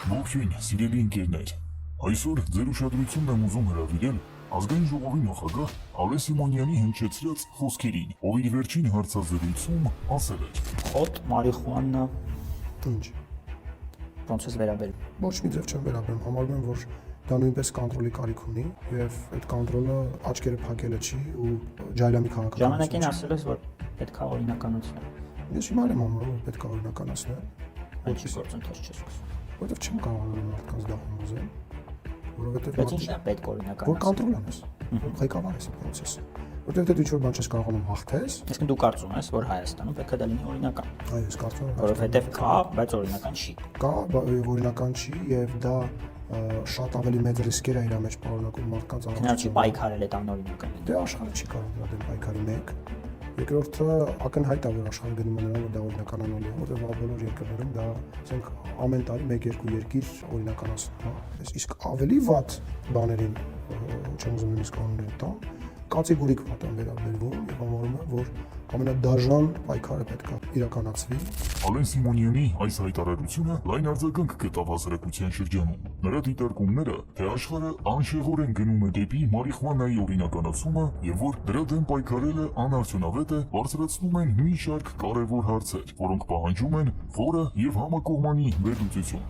Ողջույն, սիրելի ընկերներ։ Այսօր ձեր ուշադրությունն եմ ուզում հրավիրել ազգային ժողովի նախագահ Ալեն Սիմոնյանի հնչեցրած խոսքերին, ով իր վերջին հարցազրույցում ասել էր. Խոտ, մարիխուանա, Ինչ, ոնց ես վերաբերում։ ոչ մի ձև չեմ վերաբերում, համարում եմ, որ դա նույնպես կոնտրոլի կարիք ունի եւ այդ կոնտրոլը աչքերը փակելը չի ու ջայլամի Ժամանակին քաղաքականություն։ ասել ես, որ պետք է օրինականություն։ Ես հիմա եմ համարում, որ պետք է օրինականացնել, Ինչի գործընթաց չես սկսում։ որովհետեւ չեմ կարողանում մարդկանց դահում ուզել, որովհետեւ Բայց ինչն է պետք որ օրինականացնել։ կոնտրոլ անես, որ ղեկավար ես process-ը, որովհետեւ դու ինչ-որ բան չես կարողանում հաղթես, Իսկ դու կարծում ես, որ Հայաստանում պետք է դա լինի օրինական, այո, ես կարծում եմ, որովհետև կա, բայց օրինական չի։ կա օրինական չի եւ դա շատ ավելի մեծ ռիսկեր է իր մեջ պարունակում մարդկանց Հնարի պայքարել այդ անօրինական։ Դե աշխարհը չի կարող դրա դեմ պայքարի մեկ։ Երկրորդը ակնհայտ է, որ աշխարհը գնում է նրան, որ դա օրինականանալու է, որտեղ բոլոր երկրներում դա, ասենք, ամեն տարի 1-2 երկիր օրինականացնում է։ Իսկ ավելի վատ բաներին, չեմ ուզում նույնիսկ անուններ տամ, կատեգորիկ վատ են վերաբերվում եւ համարում եմ, որ ամենադաժան պայքարը պետք է իրականացվի։ Ալեն Սիմոնյանի այս հայտարարությունը լայն արձագանք գտավ հասարակության շրջանում։ Նրա դիտարկումները, թե աշխարհը անշեղորեն գնում է դեպի մարիխուանայի օրինականացումը եւ որ դրա դեմ պայքարելը անարդյունավետ է, բարձրացնում են մի շարք կարևոր հարցեր, որոնք պահանջում են խորը եւ համակողմանի վերլուծություն։